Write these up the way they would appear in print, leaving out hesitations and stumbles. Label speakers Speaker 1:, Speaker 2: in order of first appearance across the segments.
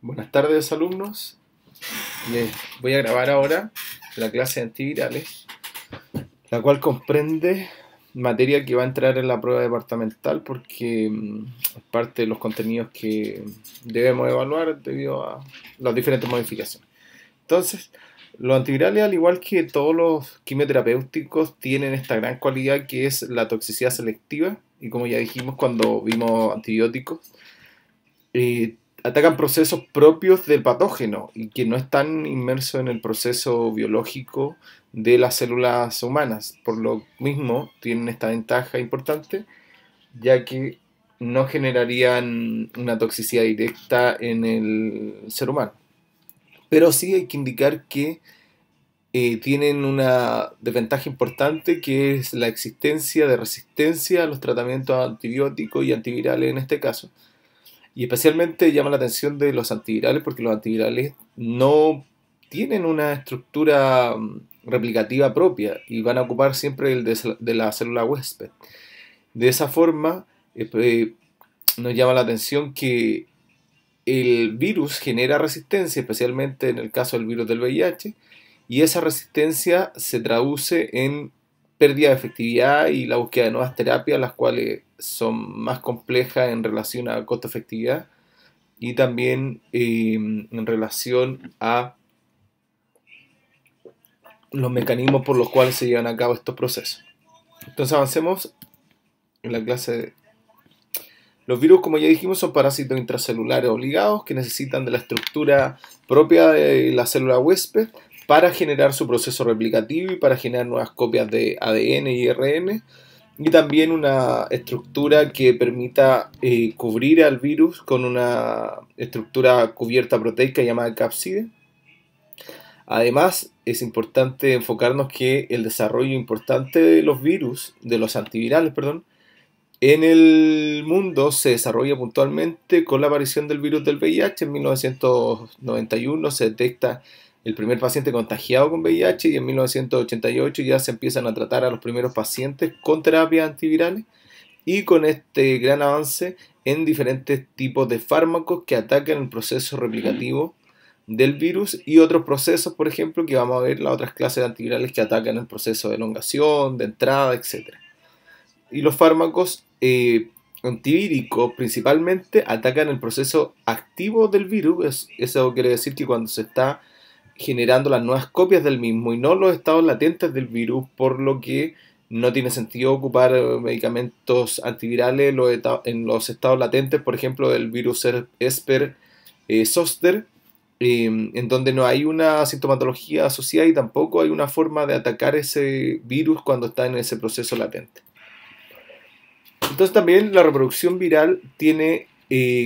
Speaker 1: Buenas tardes, alumnos. Les voy a grabar ahora la clase de antivirales, la cual comprende materia que va a entrar en la prueba departamental porque es parte de los contenidos que debemos evaluar debido a las diferentes modificaciones. Entonces, los antivirales, al igual que todos los quimioterapéuticos, tienen esta gran cualidad que es la toxicidad selectiva, y como ya dijimos cuando vimos antibióticos, atacan procesos propios del patógeno y que no están inmersos en el proceso biológico de las células humanas. Por lo mismo, tienen esta ventaja importante, ya que no generarían una toxicidad directa en el ser humano. Pero sí hay que indicar que tienen una desventaja importante, que es la existencia de resistencia a los tratamientos antibióticos y antivirales en este caso. Y especialmente llama la atención de los antivirales porque los antivirales no tienen una estructura replicativa propia y van a ocupar siempre el de la célula huésped. De esa forma, nos llama la atención que el virus genera resistencia, especialmente en el caso del virus del VIH, y esa resistencia se traduce en pérdida de efectividad y la búsqueda de nuevas terapias, las cuales son más complejas en relación a costo-efectividad y también en relación a los mecanismos por los cuales se llevan a cabo estos procesos. Entonces avancemos en la clase. Los virus, como ya dijimos, son parásitos intracelulares obligados que necesitan de la estructura propia de la célula huésped para generar su proceso replicativo y para generar nuevas copias de ADN y RN, y también una estructura que permita cubrir al virus con una estructura cubierta proteica llamada cápside. Además, es importante enfocarnos que el desarrollo importante de los virus, de los antivirales, perdón, en el mundo se desarrolla puntualmente con la aparición del virus del VIH. En 1991 se detecta el primer paciente contagiado con VIH y en 1988 ya se empiezan a tratar a los primeros pacientes con terapias antivirales, y con este gran avance en diferentes tipos de fármacos que atacan el proceso replicativo del virus y otros procesos, por ejemplo, que vamos a ver las otras clases de antivirales que atacan el proceso de elongación, de entrada, etc. Y los fármacos antivíricos principalmente atacan el proceso activo del virus. Eso quiere decir que cuando se está generando las nuevas copias del mismo y no los estados latentes del virus, por lo que no tiene sentido ocupar medicamentos antivirales en los estados latentes, por ejemplo, del virus Esper-Zoster, en donde no hay una sintomatología asociada y tampoco hay una forma de atacar ese virus cuando está en ese proceso latente. Entonces también la reproducción viral tiene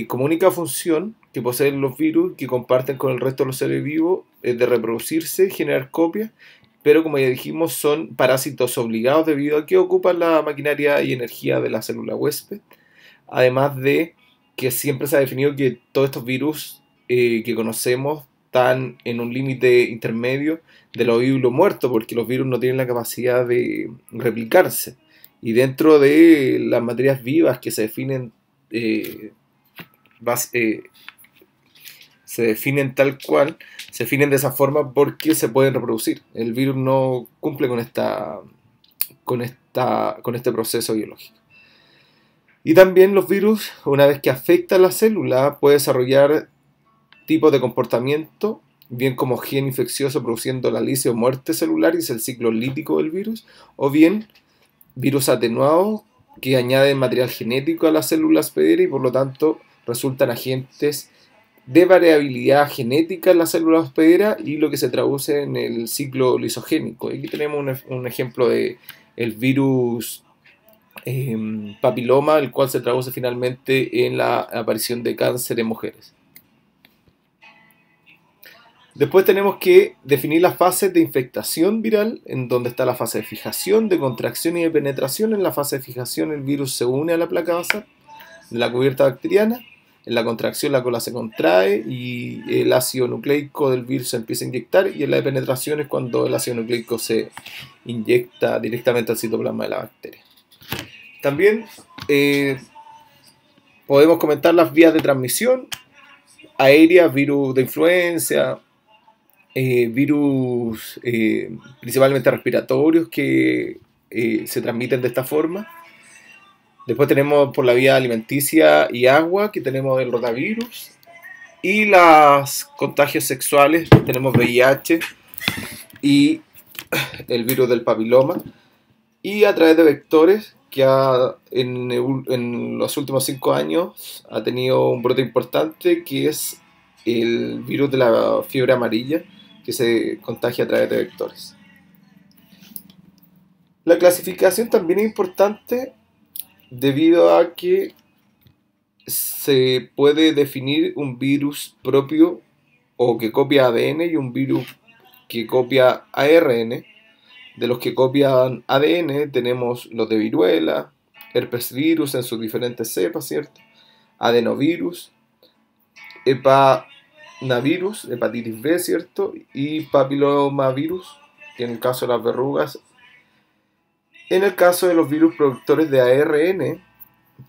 Speaker 1: como única función que poseen los virus que comparten con el resto de los seres vivos de reproducirse, generar copias, pero como ya dijimos son parásitos obligados debido a que ocupan la maquinaria y energía de la célula huésped, además de que siempre se ha definido que todos estos virus que conocemos están en un límite intermedio de lo vivo y lo muerto, porque los virus no tienen la capacidad de replicarse. Y dentro de las materias vivas que se definen tal cual, se definen de esa forma porque se pueden reproducir. El virus no cumple con este proceso biológico. Y también los virus, una vez que afectan la célula, pueden desarrollar tipos de comportamiento, bien como gen infeccioso produciendo la lisis o muerte celular, y es el ciclo lítico del virus, o bien virus atenuados que añaden material genético a las células hospedera y por lo tanto resultan agentes de variabilidad genética en las células hospedera y lo que se traduce en el ciclo lisogénico. Aquí tenemos un ejemplo de el virus papiloma, el cual se traduce finalmente en la aparición de cáncer en mujeres. Después tenemos que definir las fases de infectación viral, en donde está la fase de fijación, de contracción y de penetración. En la fase de fijación el virus se une a la placa basal de la cubierta bacteriana. En la contracción la cola se contrae y el ácido nucleico del virus se empieza a inyectar, y en la de penetración es cuando el ácido nucleico se inyecta directamente al citoplasma de la bacteria. También podemos comentar las vías de transmisión. aéreas, virus de influenza, virus principalmente respiratorios que se transmiten de esta forma. Después tenemos por la vía alimenticia y agua, que tenemos el rotavirus. Y los contagios sexuales, tenemos VIH y el virus del papiloma. Y a través de vectores, que en los últimos 5 años ha tenido un brote importante, que es el virus de la fiebre amarilla, que se contagia a través de vectores. La clasificación también es importante debido a que se puede definir un virus propio o que copia ADN y un virus que copia ARN. De los que copian ADN tenemos los de viruela, herpes virus en sus diferentes cepas, ¿cierto? Adenovirus, hepanavirus, hepatitis B, ¿cierto? Y papilomavirus, que en el caso de las verrugas. En el caso de los virus productores de ARN,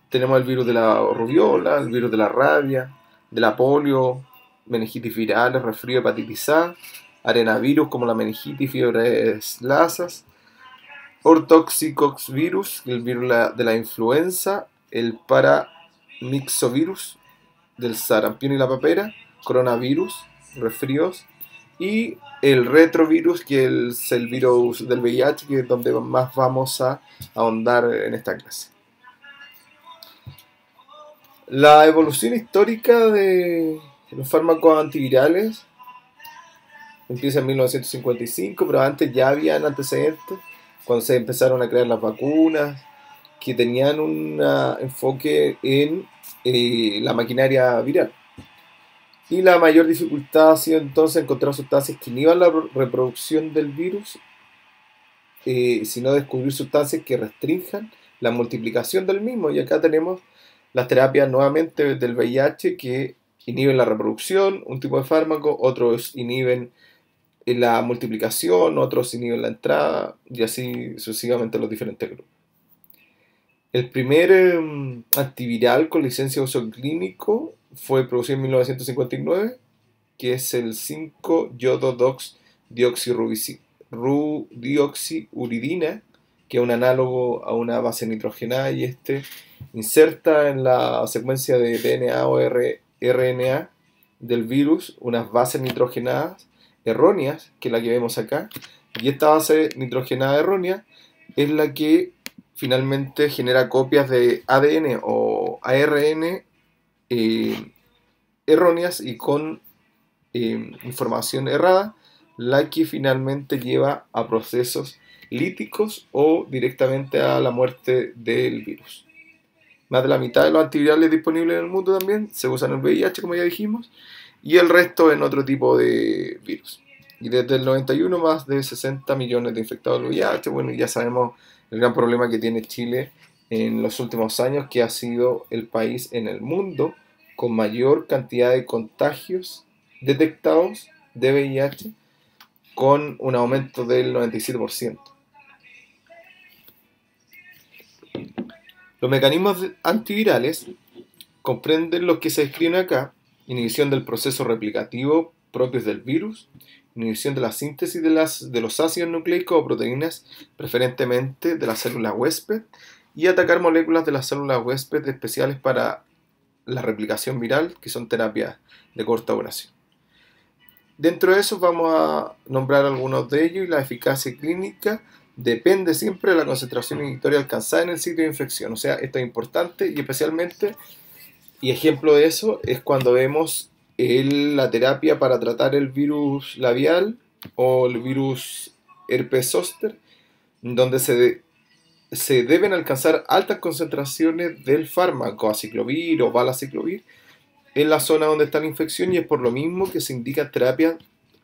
Speaker 1: tenemos el virus de la rubiola, el virus de la rabia, de la polio, meningitis virales, resfrío, hepatitis A, arenavirus como la meningitis, fiebres lasas, ortoxovirus, el virus de la influenza, el paramyxovirus del sarampión y la papera, coronavirus, resfríos, y el retrovirus, que es el virus del VIH, que es donde más vamos a ahondar en esta clase. La evolución histórica de los fármacos antivirales empieza en 1955, pero antes ya habían antecedentes, cuando se empezaron a crear las vacunas, que tenían un enfoque en la maquinaria viral. Y la mayor dificultad ha sido entonces encontrar sustancias que inhiban la reproducción del virus, sino descubrir sustancias que restrinjan la multiplicación del mismo. Y acá tenemos las terapias nuevamente del VIH que inhiben la reproducción, un tipo de fármaco, otros inhiben la multiplicación, otros inhiben la entrada, y así sucesivamente los diferentes grupos. El primer antiviral con licencia de uso clínico fue producido en 1959, que es el 5-yodo-dioxiuridina, que es un análogo a una base nitrogenada, y este inserta en la secuencia de DNA o RNA del virus unas bases nitrogenadas erróneas, que es la que vemos acá, y esta base nitrogenada errónea es la que finalmente genera copias de ADN o ARN erróneas y con información errada, la que finalmente lleva a procesos líticos o directamente a la muerte del virus. Más de la mitad de los antivirales disponibles en el mundo también se usan en el VIH, como ya dijimos, y el resto en otro tipo de virus. Y desde el 91 más de 60 millones de infectados del VIH. Bueno, ya sabemos el gran problema que tiene Chile en los últimos años, que ha sido el país en el mundo con mayor cantidad de contagios detectados de VIH, con un aumento del 97%. Los mecanismos antivirales comprenden los que se describen acá: inhibición del proceso replicativo propios del virus, inhibición de la síntesis de los ácidos nucleicos o proteínas, preferentemente de la célula huésped, y atacar moléculas de las células huésped especiales para la replicación viral, que son terapias de corta duración. Dentro de eso vamos a nombrar algunos de ellos, y la eficacia clínica depende siempre de la concentración inhibitoria alcanzada en el sitio de infección. O sea, esto es importante, y especialmente, y ejemplo de eso es cuando vemos la terapia para tratar el virus labial o el virus herpes zóster, donde se deben alcanzar altas concentraciones del fármaco aciclovir o valaciclovir en la zona donde está la infección, y es por lo mismo que se indica terapia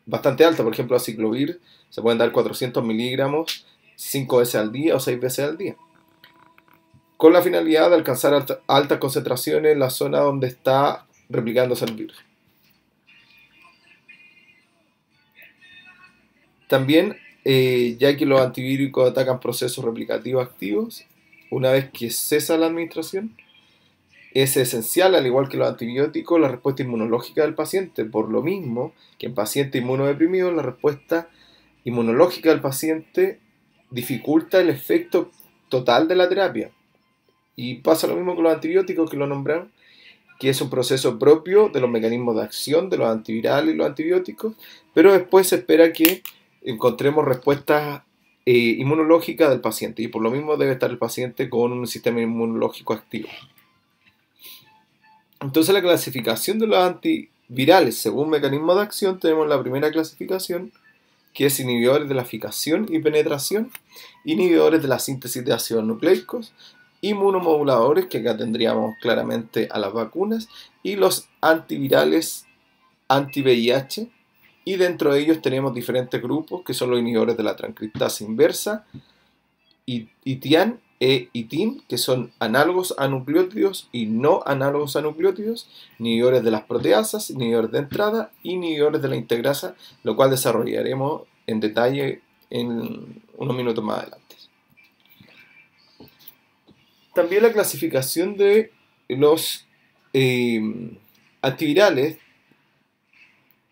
Speaker 1: bastante alta. Por ejemplo, aciclovir se pueden dar 400 miligramos 5 veces al día o 6 veces al día, con la finalidad de alcanzar altas concentraciones en la zona donde está replicándose el virus. También, ya que los antivíricos atacan procesos replicativos activos, una vez que cesa la administración, Es esencial, al igual que los antibióticos, la respuesta inmunológica del paciente. Por lo mismo que en pacientes inmunodeprimidos, la respuesta inmunológica del paciente dificulta el efecto total de la terapia. Y pasa lo mismo con los antibióticos que lo nombraron, que es un proceso propio de los mecanismos de acción de los antivirales y los antibióticos, pero después se espera que encontremos respuestas inmunológicas del paciente, y por lo mismo debe estar el paciente con un sistema inmunológico activo. Entonces, la clasificación de los antivirales según mecanismo de acción, tenemos la primera clasificación, que es inhibidores de la fijación y penetración, inhibidores de la síntesis de ácidos nucleicos, inmunomoduladores, que acá tendríamos claramente a las vacunas, y los antivirales anti-VIH, y dentro de ellos tenemos diferentes grupos, que son los inhibidores de la transcriptasa inversa, ITIAN e ITIN, que son análogos a nucleótidos y no análogos a nucleótidos, inhibidores de las proteasas, inhibidores de entrada, inhibidores de la integrasa, lo cual desarrollaremos en detalle en unos minutos más adelante. También la clasificación de los antivirales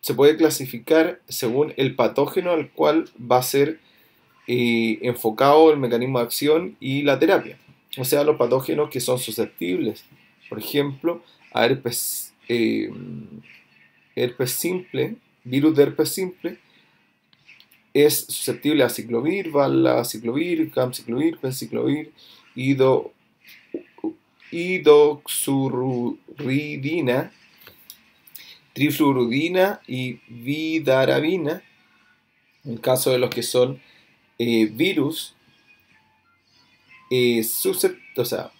Speaker 1: se puede clasificar según el patógeno al cual va a ser enfocado el mecanismo de acción y la terapia. O sea, los patógenos que son susceptibles, por ejemplo, a herpes simple, virus de herpes simple, es susceptible a ciclovir, valaciclovir, campciclovir, penciclovir, idoxuridina, trifluoridina y vidarabina. En el caso de los que son virus, o sea,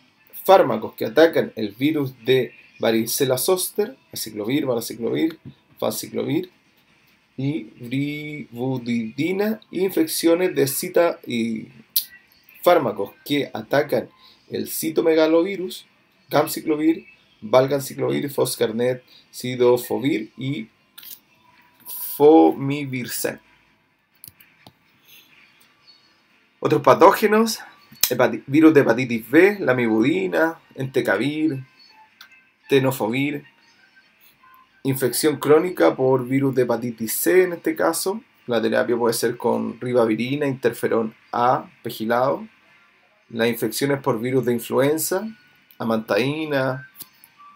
Speaker 1: fármacos que atacan el virus de varicela zoster, aciclovir, valaciclovir, fanciclovir y brivudidina, infecciones de cita y fármacos que atacan el citomegalovirus, campciclovir, valganciclovir, foscarnet, cidofovir y fomivirsen. Otros patógenos: virus de hepatitis B, lamivudina, entecavir, tenofovir, infección crónica por virus de hepatitis C. En este caso, la terapia puede ser con ribavirina, interferón A, pegilado. Las infecciones por virus de influenza, amantadina,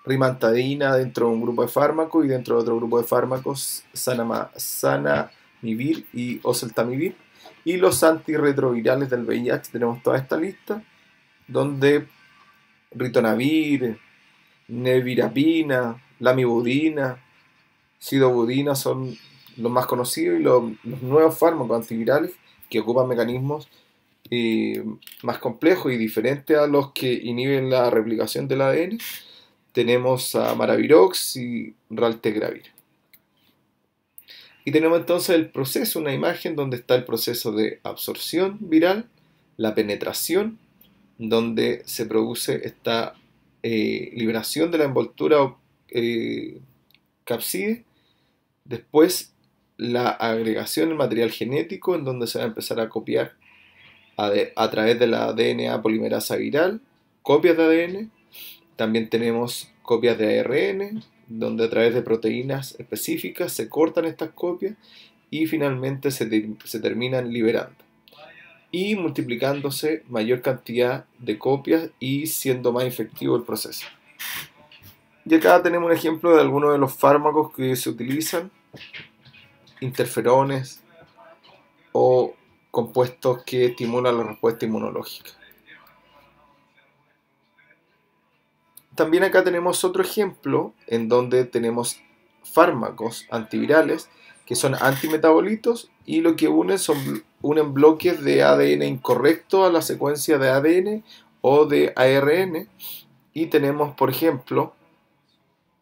Speaker 1: rimantadina dentro de un grupo de fármacos, y dentro de otro grupo de fármacos, zanamivir y oseltamivir. Y los antirretrovirales del VIH, tenemos toda esta lista, donde ritonavir, nevirapina, lamivudina, cidobudina son los más conocidos, y los nuevos fármacos antivirales que ocupan mecanismos más complejos y diferentes a los que inhiben la replicación del ADN. Tenemos a Maravirox y Raltegravir. Y tenemos entonces el proceso, una imagen donde está el proceso de absorción viral, la penetración, donde se produce esta liberación de la envoltura capside, después la agregación del material genético, en donde se va a empezar a copiar a través de la DNA polimerasa viral, copias de ADN, también tenemos copias de ARN, donde a través de proteínas específicas se cortan estas copias y finalmente se terminan liberando y multiplicándose mayor cantidad de copias y siendo más efectivo el proceso. Y acá tenemos un ejemplo de algunos de los fármacos que se utilizan, interferones o compuestos que estimulan la respuesta inmunológica. También acá tenemos otro ejemplo en donde tenemos fármacos antivirales que son antimetabolitos, y lo que unen bloques de ADN incorrecto a la secuencia de ADN o de ARN. Y tenemos, por ejemplo,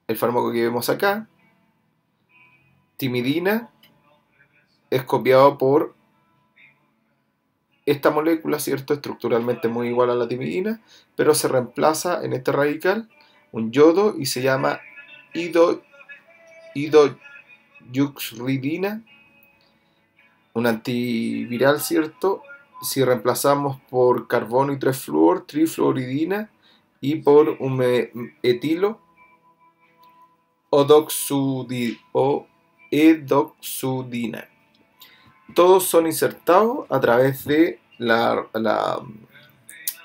Speaker 1: el fármaco que vemos acá, timidina, es copiado por esta molécula, ¿cierto? Estructuralmente muy igual a la timidina, pero se reemplaza en este radical un yodo y se llama idoxuridina, un antiviral, ¿cierto? Si reemplazamos por carbono y 3-fluor, trifluoridina, y por un etilo o edoxudina. Todos son insertados a través de la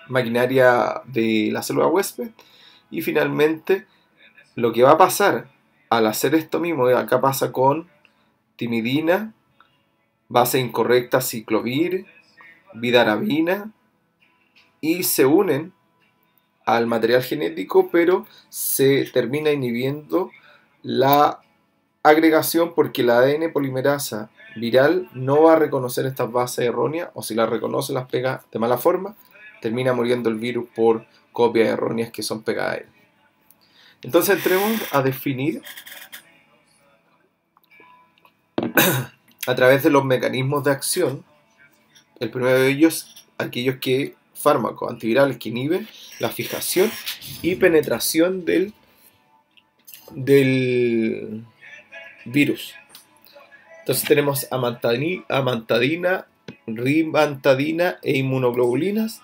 Speaker 1: maquinaria de la célula huésped, y finalmente lo que va a pasar al hacer esto mismo, acá pasa con timidina, base incorrecta ciclovir, vidarabina, y se unen al material genético, pero se termina inhibiendo la agregación porque la ADN polimerasa viral no va a reconocer estas bases erróneas, o si las reconoce las pega de mala forma, termina muriendo el virus por copias erróneas que son pegadas a él. Entonces entremos a definir a través de los mecanismos de acción. El primero de ellos, aquellos fármacos antivirales que inhiben la fijación y penetración del virus. Entonces tenemos amantadina, rimantadina e inmunoglobulinas.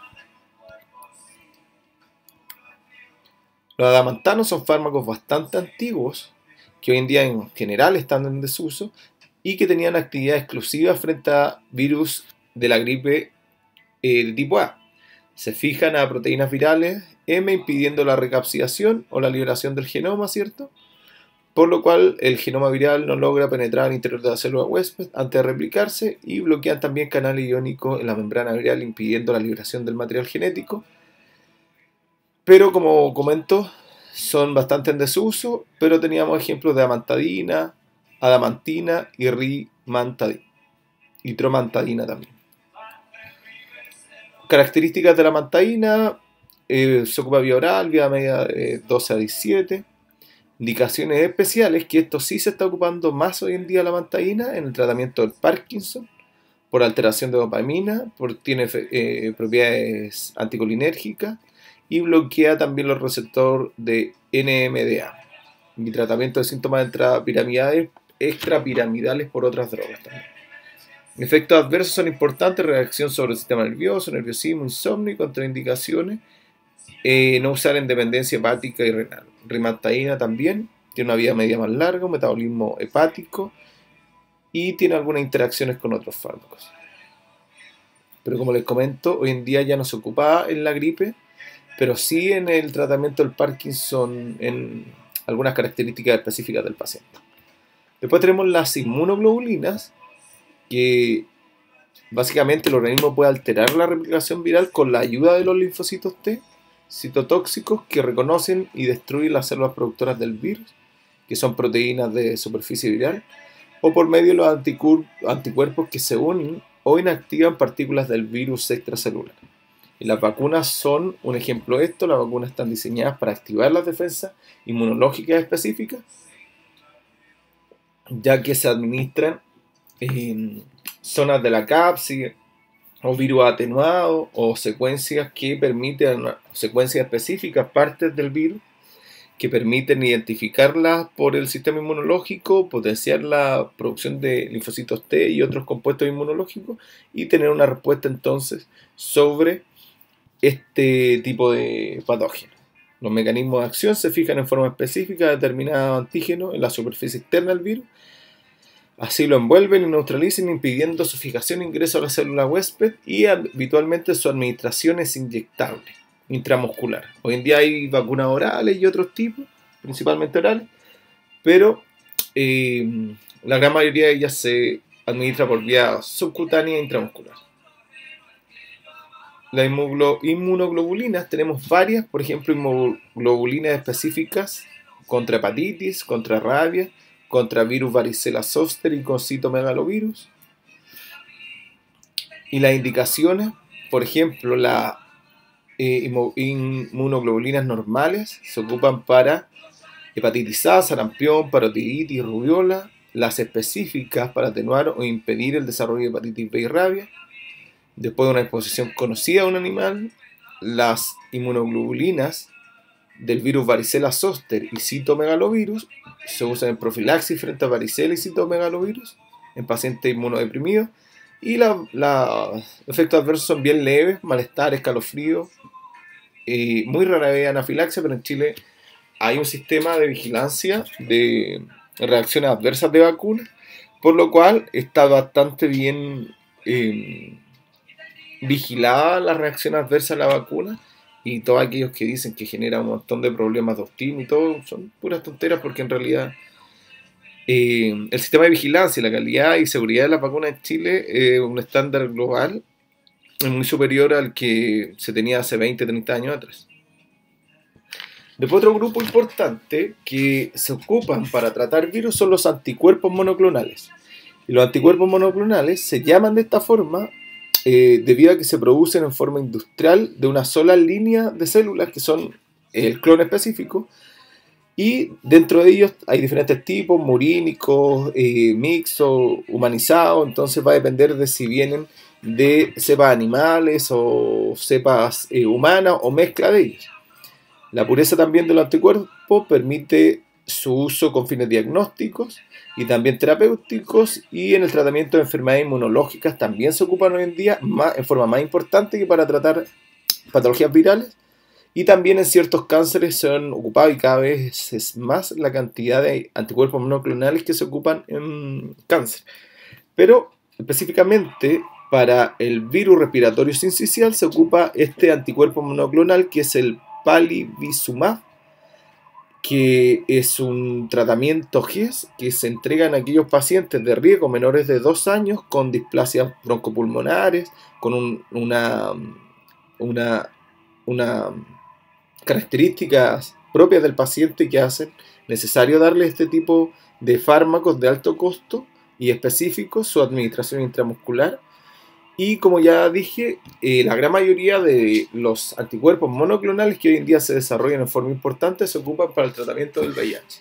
Speaker 1: Los adamantanos son fármacos bastante antiguos que hoy en día en general están en desuso y que tenían actividad exclusiva frente a virus de la gripe de tipo A. Se fijan a proteínas virales M impidiendo la recapsidación o la liberación del genoma, ¿cierto? Por lo cual el genoma viral no logra penetrar al interior de la célula huésped antes de replicarse, y bloquean también canales iónicos en la membrana viral impidiendo la liberación del material genético. Pero como comento, son bastante en desuso, pero teníamos ejemplos de amantadina, adamantina y rimantadina, y tromantadina también. Características de la amantadina: se ocupa vía oral, vía media 12 a 17. Indicaciones especiales, que esto sí se está ocupando más hoy en día la amantadina en el tratamiento del Parkinson, por alteración de dopamina, tiene propiedades anticolinérgicas y bloquea también los receptores de NMDA. Y tratamiento de síntomas extrapiramidales por otras drogas también. Efectos adversos son importantes: reacción sobre el sistema nervioso, nerviosismo, insomnio y contraindicaciones. No usar en dependencia hepática y renal. Rimantadina también tiene una vida media más larga, un metabolismo hepático y tiene algunas interacciones con otros fármacos. Pero como les comento, hoy en día ya no se ocupa en la gripe, pero sí en el tratamiento del Parkinson en algunas características específicas del paciente. Después tenemos las inmunoglobulinas, que básicamente el organismo puede alterar la replicación viral con la ayuda de los linfocitos T citotóxicos que reconocen y destruyen las células productoras del virus, que son proteínas de superficie viral, o por medio de los anticuerpos que se unen o inactivan partículas del virus extracelular. Y las vacunas son un ejemplo de esto. Las vacunas están diseñadas para activar las defensas inmunológicas específicas, ya que se administran en zonas de la cápside o virus atenuado o secuencias que permiten, secuencias específicas, partes del virus que permiten identificarlas por el sistema inmunológico, potenciar la producción de linfocitos T y otros compuestos inmunológicos y tener una respuesta entonces sobre este tipo de patógenos. Los mecanismos de acción se fijan en forma específica de determinado antígeno en la superficie externa del virus. Así lo envuelven y neutralizan, impidiendo su fijación e ingreso a la célula huésped, y habitualmente su administración es inyectable, intramuscular. Hoy en día hay vacunas orales y otros tipos, principalmente orales, pero la gran mayoría de ellas se administra por vía subcutánea e intramuscular. Las inmunoglobulinas tenemos varias, por ejemplo, inmunoglobulinas específicas contra hepatitis, contra rabia, contra virus varicela zoster y con citomegalovirus. Y las indicaciones, por ejemplo, las inmunoglobulinas normales se ocupan para hepatitis A, sarampión, parotiditis, rubiola. Las específicas para atenuar o impedir el desarrollo de hepatitis B y rabia. Después de una exposición conocida a un animal, las inmunoglobulinas del virus varicela zoster y citomegalovirus se usan en profilaxis frente a varicela y citomegalovirus en pacientes inmunodeprimidos, y los efectos adversos son bien leves: malestar, escalofrío, muy rara vez anafilaxia, pero en Chile hay un sistema de vigilancia de reacciones adversas de vacunas, por lo cual está bastante bien vigilada la reacción adversa a la vacuna, y todos aquellos que dicen que genera un montón de problemas de autismo y todo son puras tonteras, porque en realidad el sistema de vigilancia, la calidad y seguridad de las vacunas en Chile es un estándar global muy superior al que se tenía hace 20, 30 años atrás. Después, otro grupo importante que se ocupan para tratar virus son los anticuerpos monoclonales. Y los anticuerpos monoclonales se llaman de esta forma debido a que se producen en forma industrial de una sola línea de células, que son el clon específico, y dentro de ellos hay diferentes tipos, murínicos, mixtos, humanizados. Entonces va a depender de si vienen de cepas animales o cepas humanas o mezcla de ellas. La pureza también de los anticuerpos permite su uso con fines diagnósticos y también terapéuticos, y en el tratamiento de enfermedades inmunológicas también se ocupan hoy en día en forma más importante que para tratar patologías virales, y también en ciertos cánceres se han ocupado, y cada vez es más la cantidad de anticuerpos monoclonales que se ocupan en cáncer. Pero específicamente para el virus respiratorio sincicial se ocupa este anticuerpo monoclonal, que es el palivizumab, que es un tratamiento GES que se entrega en aquellos pacientes de riesgo menores de 2 años con displasias broncopulmonares, con una características propias del paciente que hacen necesario darle este tipo de fármacos de alto costo y específicos, su administración intramuscular. Y como ya dije, la gran mayoría de los anticuerpos monoclonales que hoy en día se desarrollan en forma importante se ocupan para el tratamiento del VIH.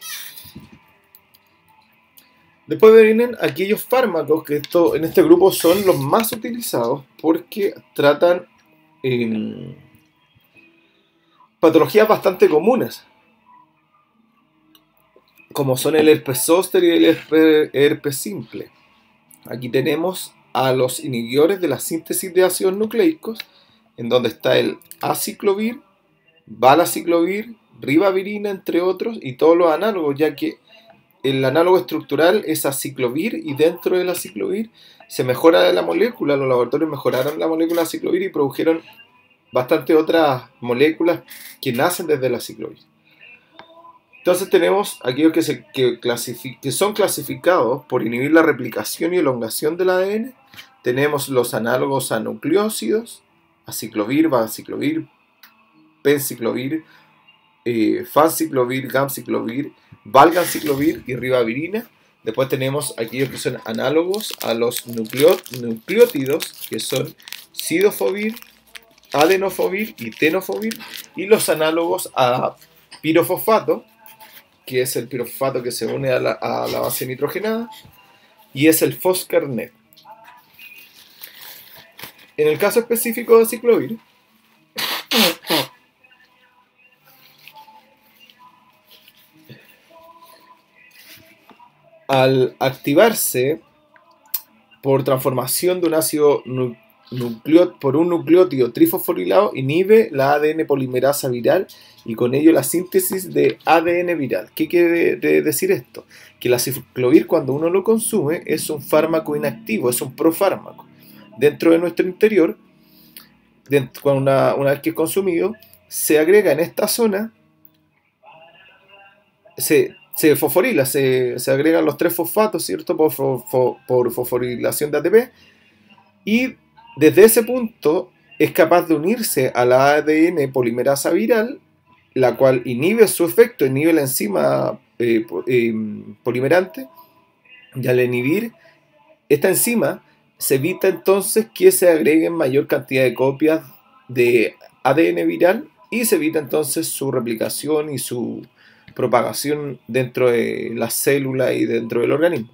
Speaker 1: Después vienen aquellos fármacos que en este grupo son los más utilizados porque tratan patologías bastante comunes, como son el herpes zóster y el herpes simple. Aquí tenemos a los inhibidores de la síntesis de ácidos nucleicos, en donde está el aciclovir, valaciclovir, ribavirina, entre otros, y todos los análogos, ya que el análogo estructural es aciclovir, y dentro del aciclovir se mejora la molécula. Los laboratorios mejoraron la molécula aciclovir y produjeron bastante otras moléculas que nacen desde el aciclovir. Entonces tenemos aquellos que son clasificados por inhibir la replicación y elongación del ADN. Tenemos los análogos a nucleósidos, aciclovir, valaciclovir, penciclovir, fanciclovir, gamciclovir, valganciclovir y ribavirina. Después tenemos aquellos que son análogos a los nucleótidos, que son sidofovir, adenofovir y tenofovir, y los análogos a pirofosfato, que es el pirofosfato que se une a la base nitrogenada, y es el foscarnet. En el caso específico de aciclovir, al activarse por transformación de un ácido por un nucleótido trifosforilado, inhibe la ADN polimerasa viral y con ello la síntesis de ADN viral. ¿Qué quiere decir esto? Que el aciclovir, cuando uno lo consume, es un fármaco inactivo, es un profármaco. Dentro de nuestro interior, una vez que es consumido, se agrega en esta zona, se fosforila, se agregan los 3 fosfatos, ¿cierto? Por fosforilación de ATP, y desde ese punto es capaz de unirse a la ADN polimerasa viral, la cual inhibe su efecto, inhibe la enzima polimerante, y al inhibir esta enzima se evita entonces que se agreguen mayor cantidad de copias de ADN viral, y se evita entonces su replicación y su propagación dentro de la célula y dentro del organismo.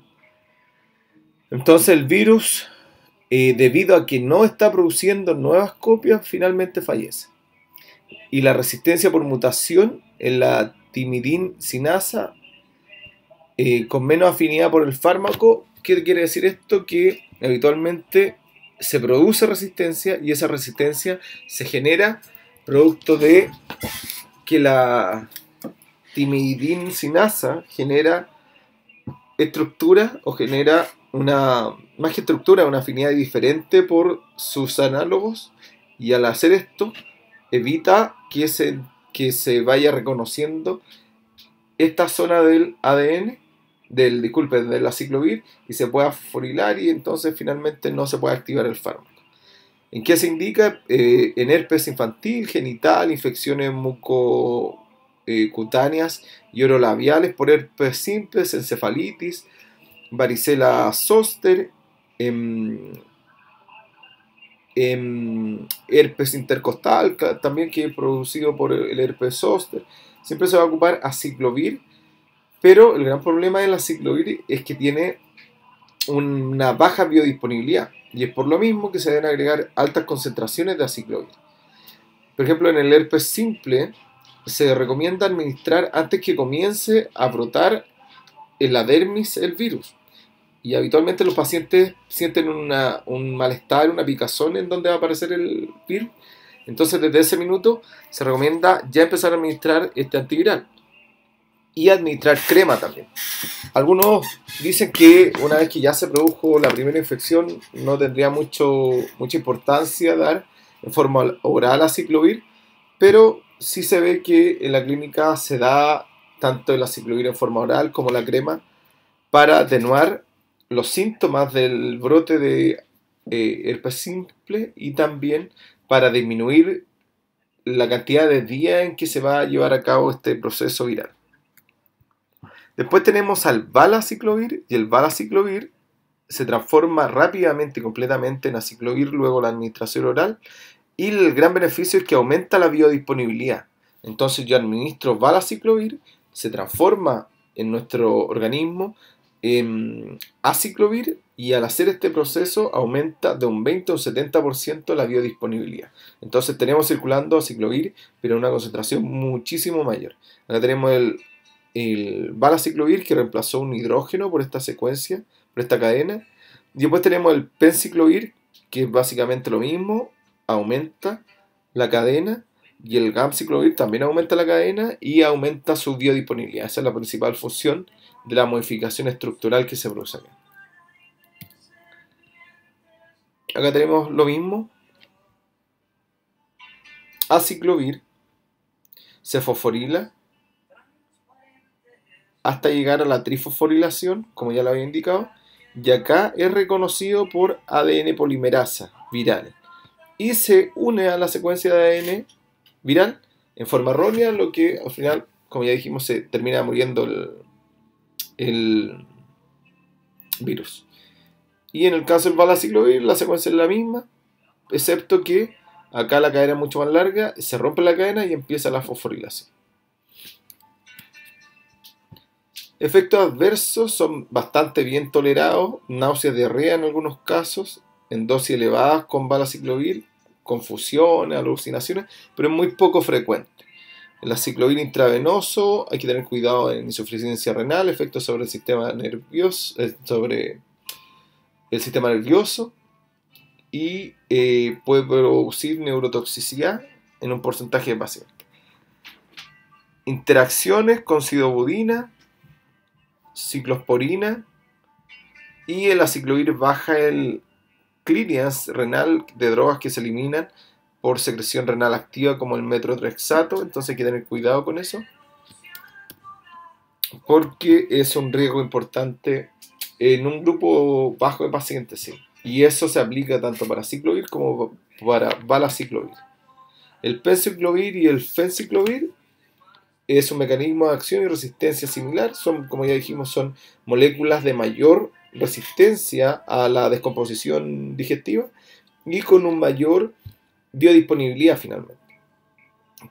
Speaker 1: Entonces el virus, debido a que no está produciendo nuevas copias, finalmente fallece. Y la resistencia por mutación en la timidin-sinasa, con menos afinidad por el fármaco. ¿Qué quiere decir esto? Que habitualmente se produce resistencia, y esa resistencia se genera producto de que la timidinsinasa genera estructura o genera más que estructura, una afinidad diferente por sus análogos, y al hacer esto evita que se vaya reconociendo esta zona del ADN, de la ciclovir, y se pueda fosforilar y entonces finalmente no se puede activar el fármaco. ¿En qué se indica? En herpes infantil, genital, infecciones mucocutáneas y orolabiales por herpes simples, encefalitis, varicela zoster, herpes intercostal, también que es producido por el herpes zoster. Siempre se va a ocupar aciclovir, pero el gran problema de la aciclovir es que tiene una baja biodisponibilidad, y es por lo mismo que se deben agregar altas concentraciones de aciclovir. Por ejemplo, en el herpes simple se recomienda administrar antes que comience a brotar en la dermis el virus, y habitualmente los pacientes sienten un malestar, una picazón en donde va a aparecer el virus. Entonces desde ese minuto se recomienda ya empezar a administrar este antiviral y administrar crema también. Algunos dicen que una vez que ya se produjo la primera infección no tendría mucha importancia dar en forma oral aciclovir, pero sí se ve que en la clínica se da tanto el aciclovir en forma oral como la crema para atenuar los síntomas del brote de herpes simple, y también para disminuir la cantidad de días en que se va a llevar a cabo este proceso viral. Después tenemos al valaciclovir, y el valaciclovir se transforma rápidamente y completamente en aciclovir luego la administración oral, y el gran beneficio es que aumenta la biodisponibilidad. Entonces yo administro valaciclovir, se transforma en nuestro organismo en aciclovir, y al hacer este proceso aumenta de un 20 o un 70% la biodisponibilidad. Entonces tenemos circulando aciclovir, pero en una concentración muchísimo mayor. Acá tenemos el valaciclovir, que reemplazó un hidrógeno por esta secuencia, por esta cadena. Y después tenemos el penciclovir, que es básicamente lo mismo, aumenta la cadena, y el gamciclovir también aumenta la cadena y aumenta su biodisponibilidad. Esa es la principal función de la modificación estructural que se produce acá. Acá tenemos lo mismo. Aciclovir se fosforila hasta llegar a la trifosforilación, como ya lo había indicado, y acá es reconocido por ADN polimerasa viral y se une a la secuencia de ADN viral en forma errónea, lo que al final, como ya dijimos, se termina muriendo el virus. Y en el caso del valaciclovir la secuencia es la misma, excepto que acá la cadena es mucho más larga, se rompe la cadena y empieza la fosforilación. Efectos adversos son bastante bien tolerados: náuseas, diarrea en algunos casos, en dosis elevadas con valaciclovir, confusiones, alucinaciones, pero es muy poco frecuente. El aciclovir intravenoso hay que tener cuidado en insuficiencia renal, efectos sobre el sistema nervioso, y puede producir neurotoxicidad en un porcentaje de pacientes. Interacciones con sidobudina, ciclosporina, y el aciclovir baja el clearance renal de drogas que se eliminan por secreción renal activa, como el metrotrexato. Entonces hay que tener cuidado con eso, porque es un riesgo importante en un grupo bajo de pacientes, sí. Y eso se aplica tanto para aciclovir como para valaciclovir. El penciclovir y el fenciclovir es un mecanismo de acción y resistencia similar. Son, como ya dijimos, son moléculas de mayor resistencia a la descomposición digestiva y con un mayor biodisponibilidad finalmente.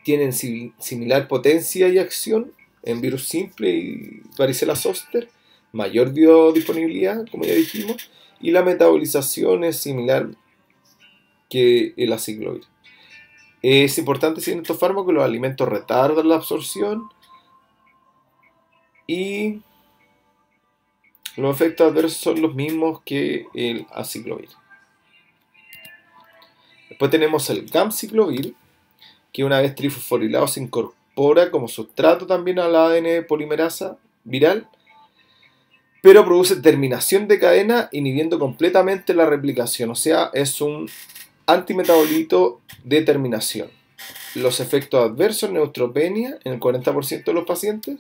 Speaker 1: Tienen similar potencia y acción en virus simple y varicela zoster, mayor biodisponibilidad, como ya dijimos, y la metabolización es similar que el aciclovir. Es importante decir en estos fármacos que los alimentos retardan la absorción y los efectos adversos son los mismos que el aciclovir. Después tenemos el gamciclovir, que una vez trifosforilado se incorpora como sustrato también a la ADN polimerasa viral, pero produce terminación de cadena inhibiendo completamente la replicación, o sea, es un antimetabolito de terminación. Los efectos adversos: neutropenia en el 40% de los pacientes,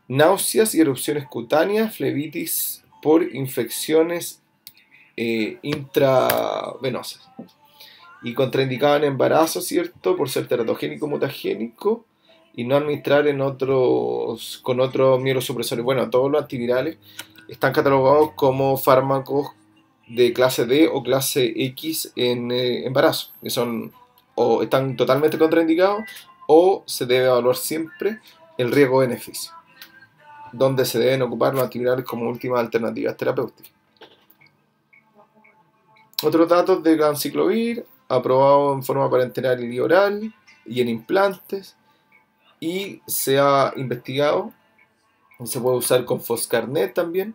Speaker 1: náuseas y erupciones cutáneas, flebitis por infecciones intravenosas, y contraindicado en embarazo, ¿cierto? Por ser teratogénico mutagénico y no administrar con otros mielosupresores. Bueno, todos los antivirales están catalogados como fármacos de clase D o clase X en embarazo, que son o están totalmente contraindicados o se debe evaluar siempre el riesgo-beneficio, donde se deben ocupar los antivirales como últimas alternativas terapéuticas. Otros datos de ganciclovir, aprobado en forma parenteral y oral y en implantes, y se ha investigado, se puede usar con Foscarnet también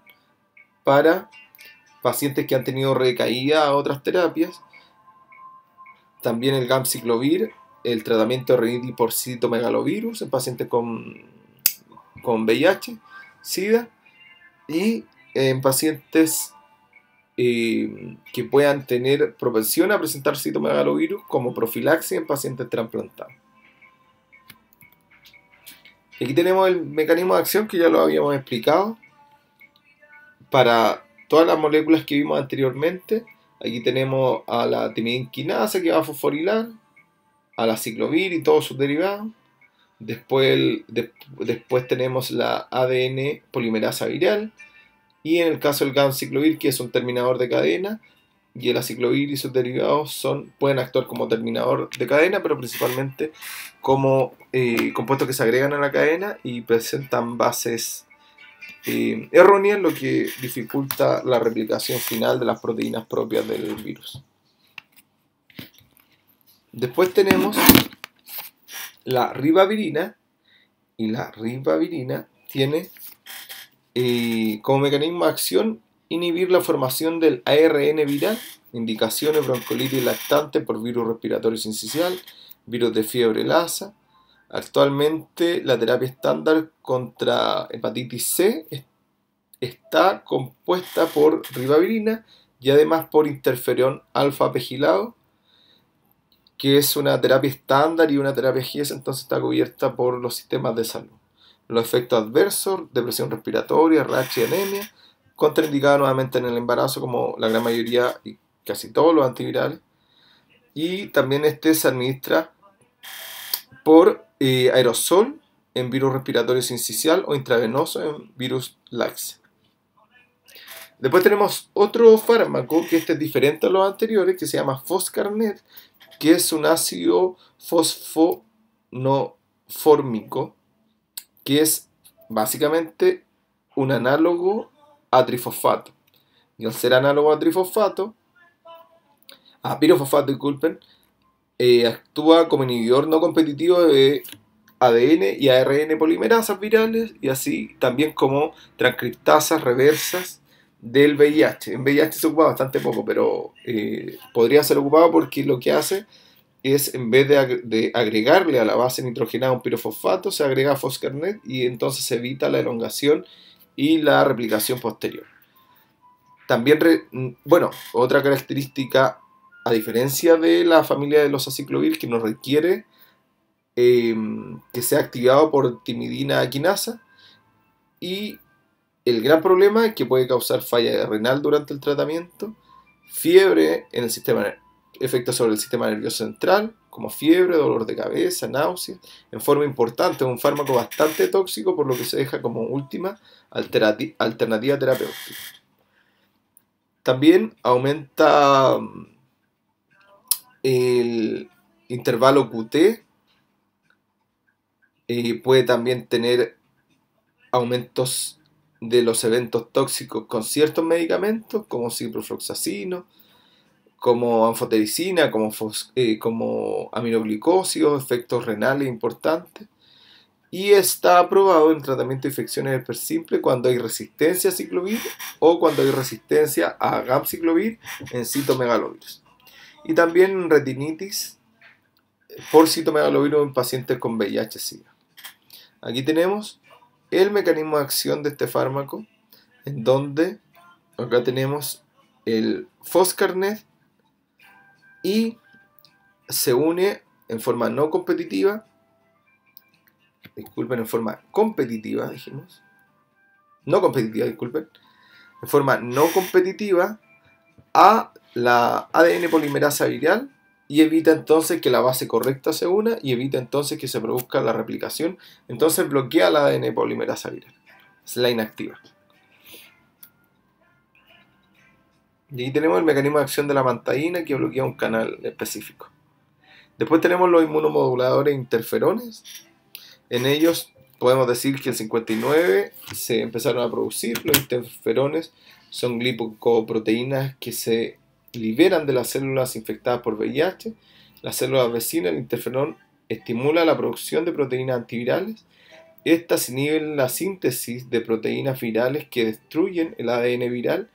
Speaker 1: para pacientes que han tenido recaída a otras terapias. También el ganciclovir, el tratamiento de rinitis por citomegalovirus en pacientes con VIH, SIDA, y en pacientes que puedan tener propensión a presentar citomegalovirus como profilaxis en pacientes trasplantados. Aquí tenemos el mecanismo de acción que ya lo habíamos explicado para todas las moléculas que vimos anteriormente. Aquí tenemos a la timidinquinasa que va a fosforilar, a la ciclovir y todos sus derivados. Después tenemos la ADN polimerasa viral, y en el caso del ganciclovir, que es un terminador de cadena, y el aciclovir y sus derivados pueden actuar como terminador de cadena, pero principalmente como compuestos que se agregan a la cadena y presentan bases erróneas, lo que dificulta la replicación final de las proteínas propias del virus. Después tenemos la ribavirina, y la ribavirina tiene como mecanismo de acción inhibir la formación del ARN viral, indicaciones: broncolitis lactante por virus respiratorio sincicial, virus de fiebre Lassa. Actualmente la terapia estándar contra hepatitis C está compuesta por ribavirina y además por interferón alfa pegilado, que es una terapia estándar y una terapia GIES, entonces está cubierta por los sistemas de salud. Los efectos adversos: depresión respiratoria, rash y anemia, contraindicada nuevamente en el embarazo como la gran mayoría y casi todos los antivirales, y también se administra por aerosol en virus respiratorio sincicial o intravenoso en virus laxe. Después tenemos otro fármaco que es diferente a los anteriores, que se llama Foscarnet, que es un ácido fosfonofórmico, que es básicamente un análogo a trifosfato. Y al ser análogo a pirofosfato, disculpen, actúa como inhibidor no competitivo de ADN y ARN polimerasas virales, y así también como transcriptasas reversas del VIH. En VIH se ocupa bastante poco, pero podría ser ocupado porque lo que hace es, en vez de agregarle a la base nitrogenada un pirofosfato, se agrega Foscarnet, y entonces se evita la elongación y la replicación posterior. También, otra característica, a diferencia de la familia de los aciclovir, que no requiere que sea activado por timidina quinasa, y el gran problema es que puede causar falla renal durante el tratamiento, fiebre en el sistema, efectos sobre el sistema nervioso central, como fiebre, dolor de cabeza, náuseas, en forma importante. Es un fármaco bastante tóxico, por lo que se deja como última alternativa terapéutica. También aumenta el intervalo QT, puede también tener aumentos de los eventos tóxicos con ciertos medicamentos, como ciprofloxacino, como anfotericina, como aminoglicosidos, efectos renales importantes. Y está aprobado en tratamiento de infecciones del herpes simple cuando hay resistencia a ciclovir o cuando hay resistencia a ganciclovir en citomegalovirus. Y también en retinitis por citomegalovirus en pacientes con VIH-Sida. Aquí tenemos el mecanismo de acción de este fármaco, en donde acá tenemos el foscarnet y se une en forma no competitiva, disculpen, en forma competitiva, dijimos, no competitiva, disculpen, en forma no competitiva a la ADN polimerasa viral y evita entonces que la base correcta se una y evita entonces que se produzca la replicación. Entonces bloquea la ADN polimerasa viral, es la inactiva. Y ahí tenemos el mecanismo de acción de la mantaína que bloquea un canal específico. Después tenemos los inmunomoduladores interferones. En ellos podemos decir que el 59 se empezaron a producir. Los interferones son glicoproteínas que se liberan de las células infectadas por VIH. Las células vecinas, el interferón estimula la producción de proteínas antivirales. Estas inhiben la síntesis de proteínas virales que destruyen el ADN viral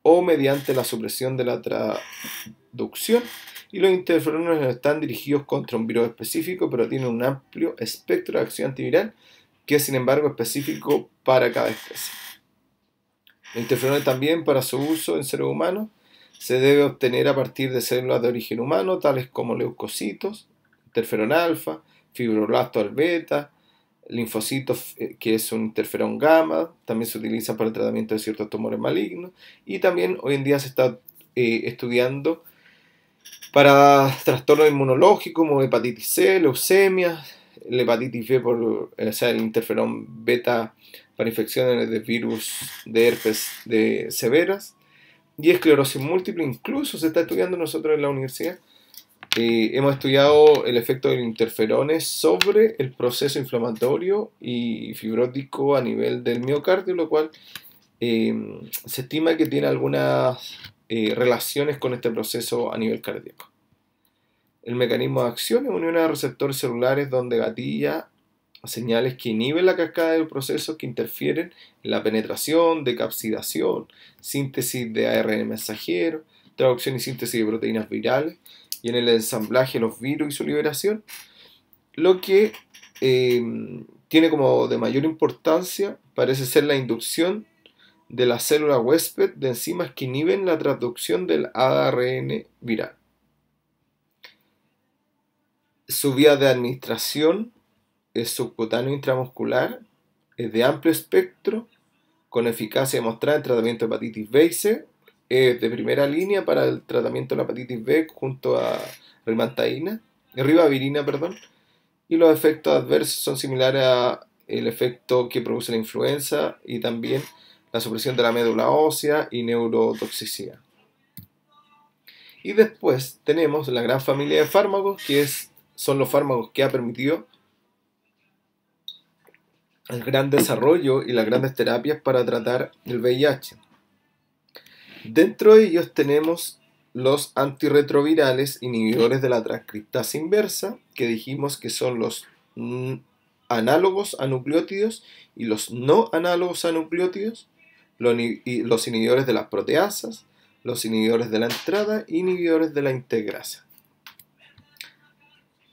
Speaker 1: o mediante la supresión de la traducción. Y los interferones no están dirigidos contra un virus específico, pero tienen un amplio espectro de acción antiviral que es sin embargo específico para cada especie. Los interferones también, para su uso en seres humanos, se debe obtener a partir de células de origen humano, tales como leucocitos, interferón alfa, fibroblastos beta, linfocitos, que es un interferón gamma. También se utiliza para el tratamiento de ciertos tumores malignos, y también hoy en día se está estudiando para trastornos inmunológicos como hepatitis C, leucemia, la hepatitis B el interferón beta para infecciones de virus de herpes severas, y esclerosis múltiple. Incluso se está estudiando nosotros en la universidad. Hemos estudiado el efecto de los interferones sobre el proceso inflamatorio y fibrótico a nivel del miocardio, lo cual se estima que tiene algunas relaciones con este proceso a nivel cardíaco. El mecanismo de acción es unión a receptores celulares donde gatilla señales que inhiben la cascada de procesos que interfieren en la penetración, decapsidación, síntesis de ARN mensajero, traducción y síntesis de proteínas virales, y en el ensamblaje de los virus y su liberación. Lo que tiene como de mayor importancia parece ser la inducción de la célula huésped de enzimas que inhiben la transducción del ARN viral. Su vía de administración es subcutáneo intramuscular, es de amplio espectro, con eficacia demostrada en tratamiento de hepatitis B y C, es de primera línea para el tratamiento de la hepatitis B junto a ribavirina, y los efectos adversos son similares al efecto que produce la influenza y también la supresión de la médula ósea y neurotoxicidad. Y después tenemos la gran familia de fármacos, que son los fármacos que ha permitido el gran desarrollo y las grandes terapias para tratar el VIH. Dentro de ellos tenemos los antirretrovirales inhibidores de la transcriptasa inversa, que dijimos que son los análogos a nucleótidos y los no análogos a nucleótidos, los inhibidores de las proteasas, los inhibidores de la entrada e inhibidores de la integrasa.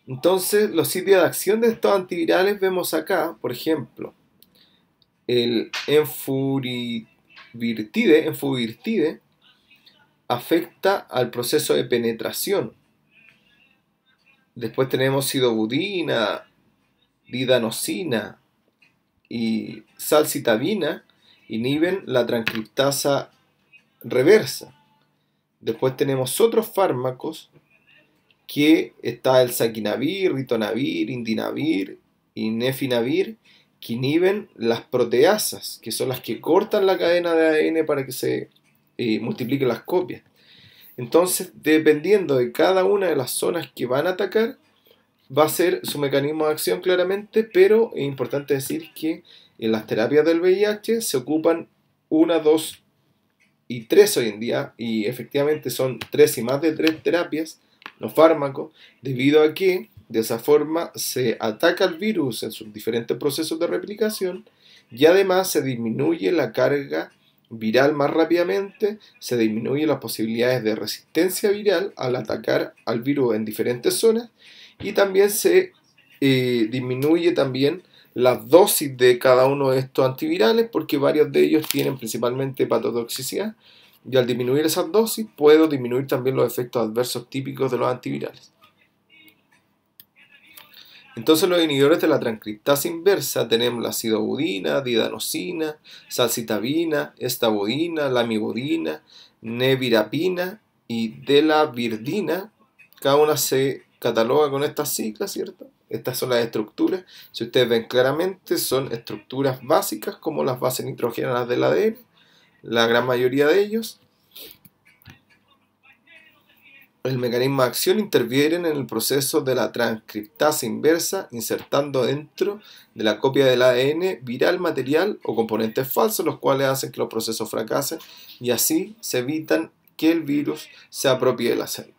Speaker 1: Entonces, los sitios de acción de estos antivirales vemos acá, por ejemplo, el enfuvirtide afecta al proceso de penetración. Después tenemos sidobudina, didanosina y salcitabina, inhiben la transcriptasa reversa. Después tenemos otros fármacos, que está el saquinavir, ritonavir, indinavir y nefinavir, que inhiben las proteasas, que son las que cortan la cadena de ADN para que se multipliquen las copias. Entonces, dependiendo de cada una de las zonas que van a atacar, va a ser su mecanismo de acción claramente, pero es importante decir que en las terapias del VIH se ocupan 1, 2 y 3 hoy en día, y efectivamente son 3 y más de 3 terapias, los fármacos, debido a que de esa forma se ataca al virus en sus diferentes procesos de replicación y además se disminuye la carga viral más rápidamente, se disminuyen las posibilidades de resistencia viral al atacar al virus en diferentes zonas, Y también se disminuye también las dosis de cada uno de estos antivirales, porque varios de ellos tienen principalmente hepatotoxicidad, y al disminuir esas dosis puedo disminuir también los efectos adversos típicos de los antivirales. Entonces los inhibidores de la transcriptasa inversa tenemos la sidobudina, didanosina, salcitabina, estabudina, lamivudina, nevirapina y delavirdina. Cada una se cataloga con estas siglas, ¿cierto? Estas son las estructuras. Si ustedes ven claramente, son estructuras básicas como las bases nitrogenadas del ADN, la gran mayoría de ellos. El mecanismo de acción intervienen en el proceso de la transcriptasa inversa, insertando dentro de la copia del ADN viral material o componentes falsos, los cuales hacen que los procesos fracasen y así se evitan que el virus se apropie de la célula.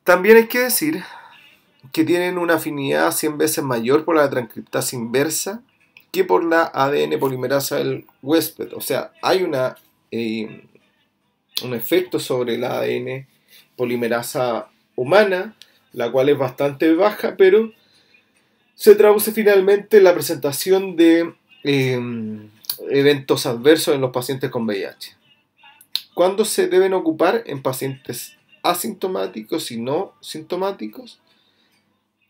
Speaker 1: También hay que decir que tienen una afinidad 100 veces mayor por la transcriptasa inversa que por la ADN polimerasa del huésped. O sea, hay un efecto sobre el ADN polimerasa humana, la cual es bastante baja, pero se traduce finalmente en la presentación de eventos adversos en los pacientes con VIH. ¿Cuándo se deben ocupar? En pacientes asintomáticos y no sintomáticos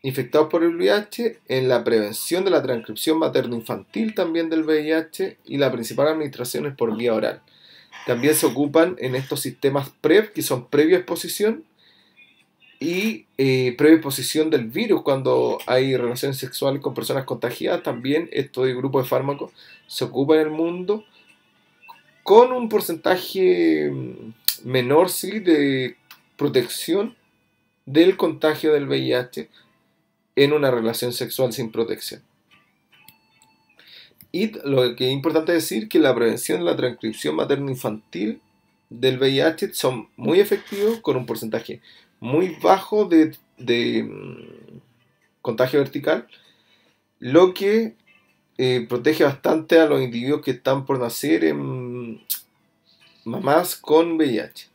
Speaker 1: infectados por el VIH, en la prevención de la transcripción materno-infantil también del VIH, y la principal administración es por vía oral. También se ocupan en estos sistemas PrEP, que son previa exposición y previa exposición del virus cuando hay relaciones sexuales con personas contagiadas. También estos grupos de fármacos se ocupan en el mundo con un porcentaje menor, sí, de protección del contagio del VIH en una relación sexual sin protección. Y lo que es importante decir que la prevención de la transcripción materno-infantil del VIH son muy efectivos con un porcentaje muy bajo de contagio vertical, lo que protege bastante a los individuos que están por nacer en mamás con VIH.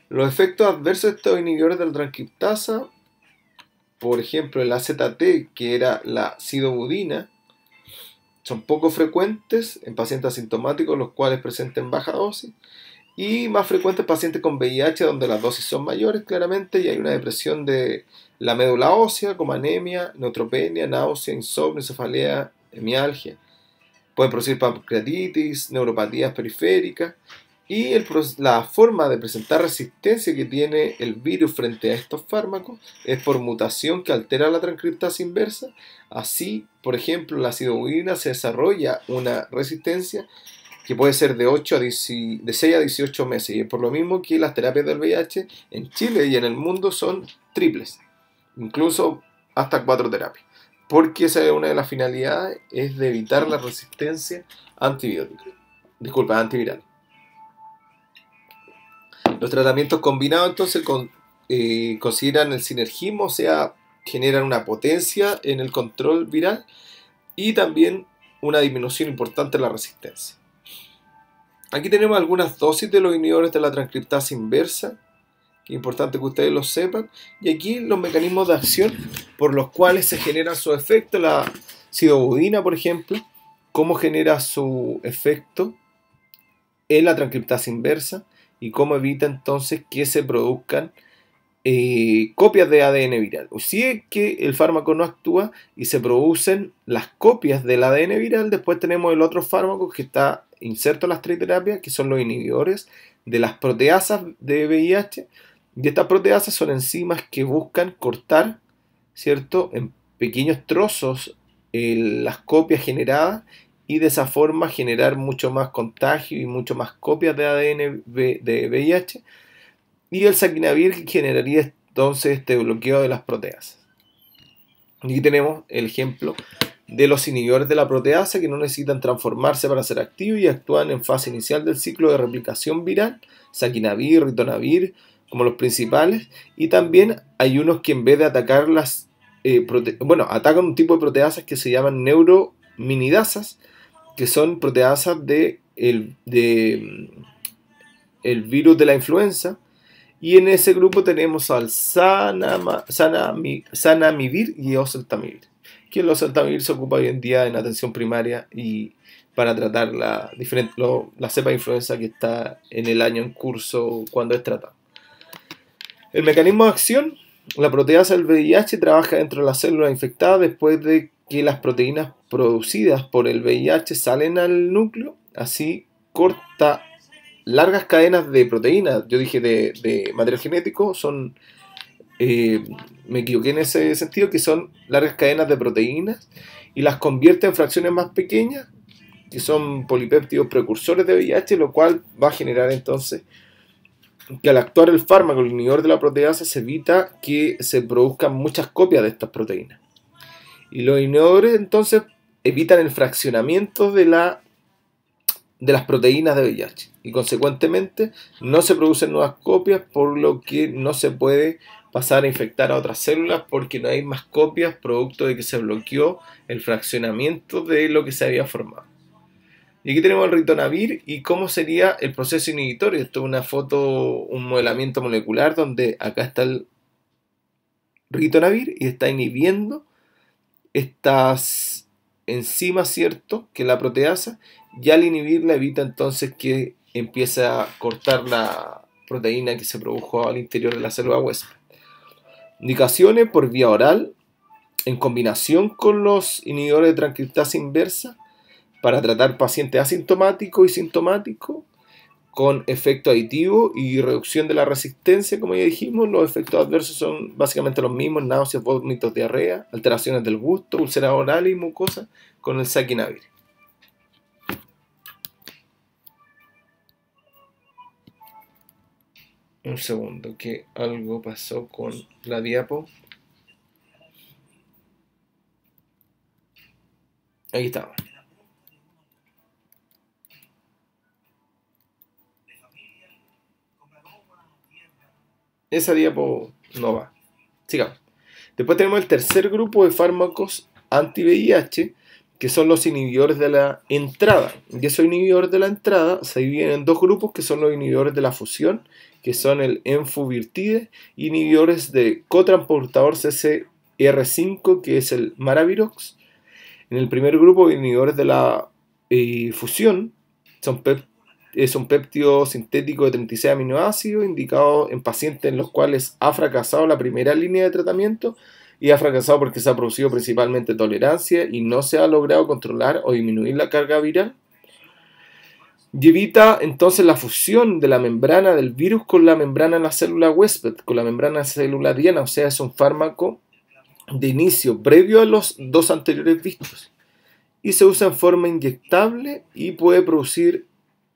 Speaker 1: Los efectos adversos de estos inhibidores de la transcriptasa, por ejemplo el AZT, que era la sidobudina, son poco frecuentes en pacientes asintomáticos, los cuales presenten baja dosis, y más frecuentes en pacientes con VIH, donde las dosis son mayores claramente, y hay una depresión de la médula ósea, como anemia, neutropenia, náusea, insomnio, cefalea, hemialgia. Pueden producir pancreatitis, neuropatías periféricas, y la forma de presentar resistencia que tiene el virus frente a estos fármacos es por mutación que altera la transcriptasa inversa. Así, por ejemplo, la sidobudina se desarrolla una resistencia que puede ser de 6 a 18 meses, y es por lo mismo que las terapias del VIH en Chile y en el mundo son triples, incluso hasta 4 terapias, porque esa es una de las finalidades, es de evitar la resistencia antiviral. Los tratamientos combinados entonces consideran el sinergismo, o sea, generan una potencia en el control viral y también una disminución importante en la resistencia. Aquí tenemos algunas dosis de los inhibidores de la transcriptasa inversa, que es importante que ustedes lo sepan, y aquí los mecanismos de acción por los cuales se generan sus efectos. La sidobudina, por ejemplo, cómo genera su efecto en la transcriptasa inversa y cómo evita entonces que se produzcan copias de ADN viral. O si es que el fármaco no actúa y se producen las copias del ADN viral, después tenemos el otro fármaco que está inserto en las triterapias, que son los inhibidores de las proteasas de VIH. Y estas proteasas son enzimas que buscan cortar, ¿cierto?, en pequeños trozos las copias generadas, y de esa forma generar mucho más contagio y mucho más copias de ADN de VIH. Y el saquinavir generaría entonces este bloqueo de las proteasas. Aquí tenemos el ejemplo de los inhibidores de la proteasa, que no necesitan transformarse para ser activos y actúan en fase inicial del ciclo de replicación viral, saquinavir, ritonavir como los principales, y también hay unos que en vez de atacar atacan un tipo de proteasas que se llaman neurominidasas, que son proteasas el virus de la influenza, Y en ese grupo tenemos al Zanamivir y Oseltamivir. Que el Oseltamivir se ocupa hoy en día en atención primaria y para tratar la cepa de influenza que está en el año en curso cuando es tratado. El mecanismo de acción: la proteasa del VIH trabaja dentro de las células infectadas después de que las proteínas producidas por el VIH salen al núcleo. Así corta largas cadenas de proteínas. Yo dije de material genético, me equivoqué en ese sentido, que son largas cadenas de proteínas y las convierte en fracciones más pequeñas, que son polipéptidos precursores de VIH, lo cual va a generar entonces que al actuar el fármaco, el inhibidor de la proteasa, se evita que se produzcan muchas copias de estas proteínas. Y los inhibidores entonces evitan el fraccionamiento de las proteínas de VIH y consecuentemente no se producen nuevas copias, por lo que no se puede pasar a infectar a otras células porque no hay más copias producto de que se bloqueó el fraccionamiento de lo que se había formado. Y aquí tenemos el ritonavir y cómo sería el proceso inhibitorio. Esto es una foto, un modelamiento molecular donde acá está el ritonavir y está inhibiendo estas enzimas, ¿cierto?, que la proteasa, y al inhibirla evita entonces que empiece a cortar la proteína que se produjo al interior de la célula huésped. Indicaciones por vía oral en combinación con los inhibidores de transcriptasa inversa para tratar pacientes asintomáticos y sintomáticos con efecto aditivo y reducción de la resistencia. Como ya dijimos, los efectos adversos son básicamente los mismos: náuseas, vómitos, diarrea, alteraciones del gusto, úlceras orales y mucosa con el saquinavir. Un segundo, que algo pasó con la diapo. Ahí estaba. Esa diapo no va. Sigamos. Después tenemos el tercer grupo de fármacos anti-VIH, que son los inhibidores de la entrada. Y esos inhibidores de la entrada se dividen en dos grupos, que son los inhibidores de la fusión, que son el enfuvirtide, y inhibidores de cotransportador CCR5, que es el maravirox. En el primer grupo, inhibidores de la fusión, es un péptido sintético de 36 aminoácidos indicado en pacientes en los cuales ha fracasado la primera línea de tratamiento y ha fracasado porque se ha producido principalmente tolerancia y no se ha logrado controlar o disminuir la carga viral. Y evita entonces la fusión de la membrana del virus con la membrana de la célula huésped, con la membrana celular diana. O sea, es un fármaco de inicio previo a los dos anteriores vistos. Y se usa en forma inyectable y puede producir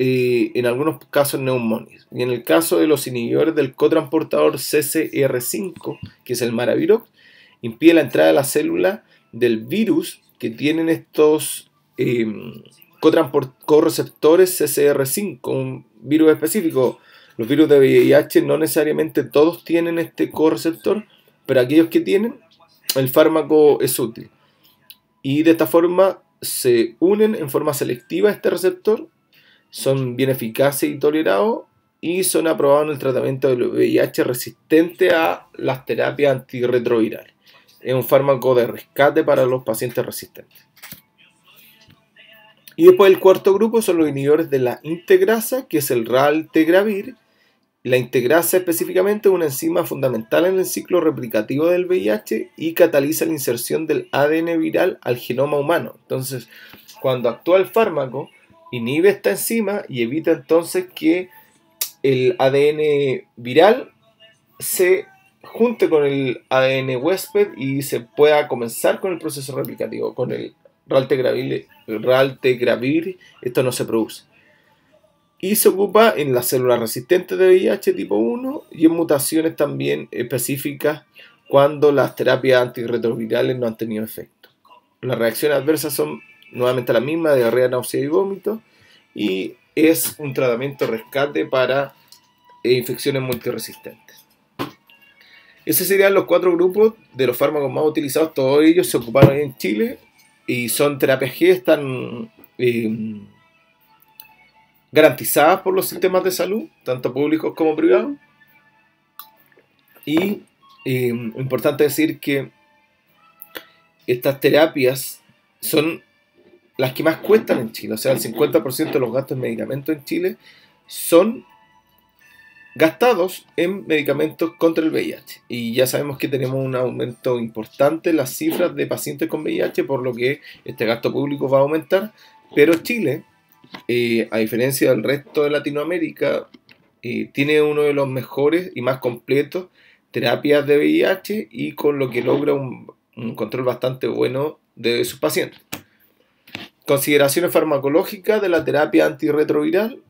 Speaker 1: en algunos casos neumonias. Y en el caso de los inhibidores del cotransportador CCR5, que es el maravirox, impide la entrada de la célula del virus que tienen estos correceptores CCR5, un virus específico. Los virus de VIH no necesariamente todos tienen este correceptor, pero aquellos que tienen, el fármaco es útil. Y de esta forma se unen en forma selectiva a este receptor, son bien eficaces y tolerados, y son aprobados en el tratamiento del VIH resistente a las terapias antirretrovirales. Es un fármaco de rescate para los pacientes resistentes. Y después el cuarto grupo son los inhibidores de la integrasa, que es el raltegravir. La integrasa específicamente es una enzima fundamental en el ciclo replicativo del VIH y cataliza la inserción del ADN viral al genoma humano. Entonces, cuando actúa el fármaco, inhibe esta enzima y evita entonces que el ADN viral se junte con el ADN huésped y se pueda comenzar con el proceso replicativo. Con el raltegravir esto no se produce. Y se ocupa en las células resistentes de VIH tipo 1 y en mutaciones también específicas cuando las terapias antirretrovirales no han tenido efecto. Las reacciones adversas son nuevamente las mismas: diarrea, náusea y vómito, y es un tratamiento rescate para infecciones multiresistentes. Esos serían los 4 grupos de los fármacos más utilizados. Todos ellos se ocuparon hoy en Chile y son terapias G, están garantizadas por los sistemas de salud, tanto públicos como privados.
Speaker 2: Y importante decir que estas terapias son las que más cuestan en Chile. O sea, el 50% de los gastos en medicamentos en Chile son gastados en medicamentos contra el VIH. Y ya sabemos que tenemos un aumento importante en las cifras de pacientes con VIH, por lo que este gasto público va a aumentar. Pero Chile, a diferencia del resto de Latinoamérica, tiene uno de los mejores y más completos terapias de VIH, y con lo que logra un control bastante bueno de sus pacientes. Consideraciones farmacológicas de la terapia antirretroviral: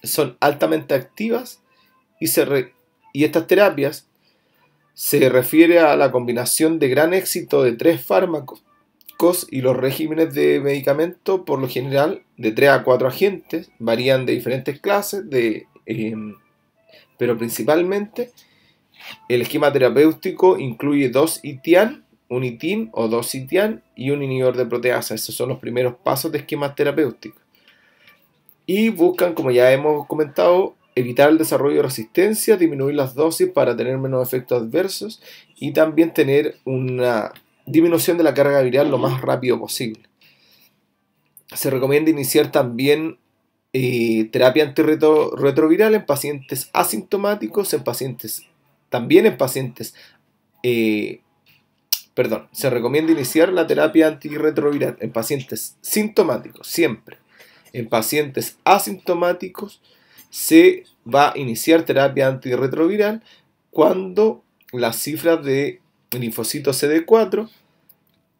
Speaker 2: son altamente activas y estas terapias se refiere a la combinación de gran éxito de 3 fármacos y los regímenes de medicamento, por lo general de 3 a 4 agentes, varían de diferentes clases, pero principalmente el esquema terapéutico incluye 2 ITIAN, un ITIN o 2 ITIAN y un inhibidor de proteasa. Esos son los primeros pasos de esquemas terapéuticos. Y buscan, como ya hemos comentado, evitar el desarrollo de resistencia, disminuir las dosis para tener menos efectos adversos y también tener una disminución de la carga viral lo más rápido posible. Se recomienda iniciar también terapia antirretroviral en pacientes asintomáticos, se recomienda iniciar la terapia antirretroviral en pacientes sintomáticos siempre. En pacientes asintomáticos se va a iniciar terapia antirretroviral cuando las cifras de linfocitos CD4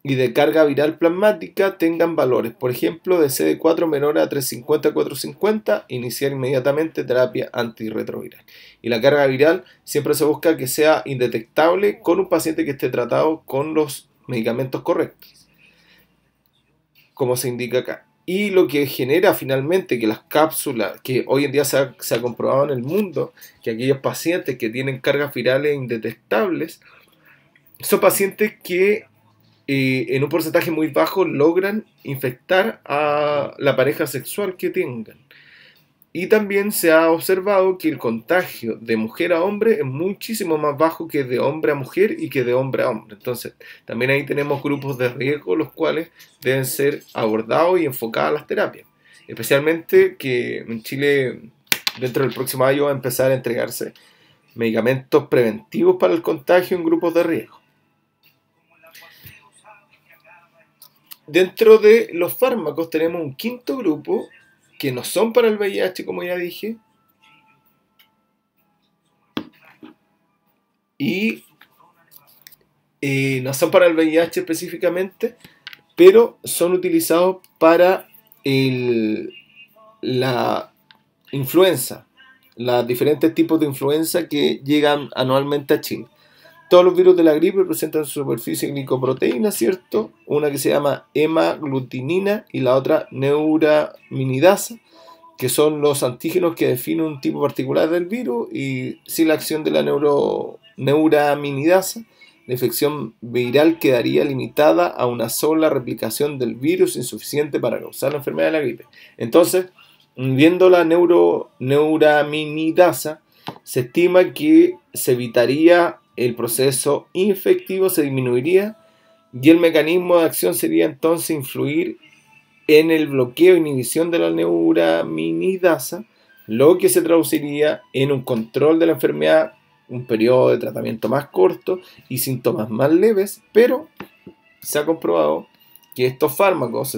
Speaker 2: y de carga viral plasmática tengan valores, por ejemplo, de CD4 menor a 350-450, iniciar inmediatamente terapia antirretroviral. Y la carga viral siempre se busca que sea indetectable con un paciente que esté tratado con los medicamentos correctos, como se indica acá. Y lo que genera finalmente que las cápsulas, que hoy en día se ha comprobado en el mundo, que aquellos pacientes que tienen cargas virales indetectables, son pacientes que en un porcentaje muy bajo logran infectar a la pareja sexual que tengan. Y también se ha observado que el contagio de mujer a hombre es muchísimo más bajo que de hombre a mujer y que de hombre a hombre. Entonces, también ahí tenemos grupos de riesgo los cuales deben ser abordados y enfocadas las terapias. Especialmente que en Chile, dentro del próximo año, va a empezar a entregarse medicamentos preventivos para el contagio en grupos de riesgo. Dentro de los fármacos tenemos un quinto grupo que no son para el VIH, como ya dije, y no son para el VIH específicamente, pero son utilizados para la influenza, los diferentes tipos de influenza que llegan anualmente a Chile. Todos los virus de la gripe presentan su superficie glicoproteína, ¿cierto? Una que se llama hemaglutinina y la otra neuraminidasa, que son los antígenos que definen un tipo particular del virus, y sin la acción de la neuraminidasa, la infección viral quedaría limitada a una sola replicación del virus, insuficiente para causar la enfermedad de la gripe. Entonces, viendo la neuraminidasa, se estima que se evitaría el proceso infectivo, se disminuiría, y el mecanismo de acción sería entonces influir en el bloqueo e inhibición de la neuraminidasa, lo que se traduciría en un control de la enfermedad, un periodo de tratamiento más corto y síntomas más leves. Pero se ha comprobado que estos fármacos,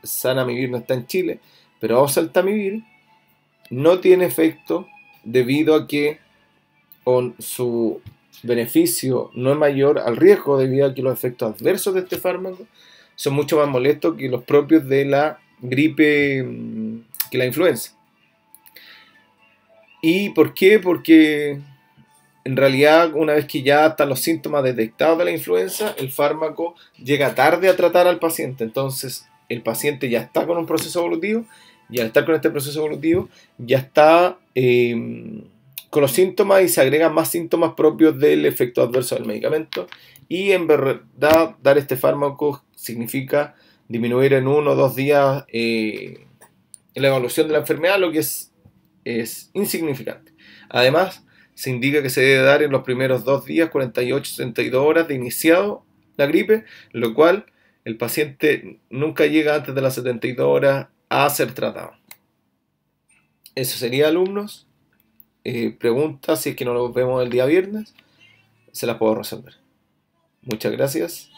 Speaker 2: Zanamivir no está en Chile, pero oseltamivir no tiene efecto debido a que con su beneficio no es mayor al riesgo, debido a que los efectos adversos de este fármaco son mucho más molestos que los propios de la gripe, que la influenza. ¿Y por qué? Porque en realidad, una vez que ya están los síntomas detectados de la influenza, el fármaco llega tarde a tratar al paciente. Entonces, el paciente ya está con un proceso evolutivo, y al estar con este proceso evolutivo, ya está con los síntomas, y se agregan más síntomas propios del efecto adverso del medicamento. Y en verdad, dar este fármaco significa disminuir en 1 o 2 días la evolución de la enfermedad, lo que es insignificante. Además,
Speaker 1: se indica que se debe dar en los primeros 2 días, 48, 72 horas de iniciado la gripe, lo cual el paciente nunca llega antes de las 72 horas a ser tratado. Eso sería, alumnos. Preguntas, si es que no nos vemos el día viernes, se las puedo resolver. Muchas gracias.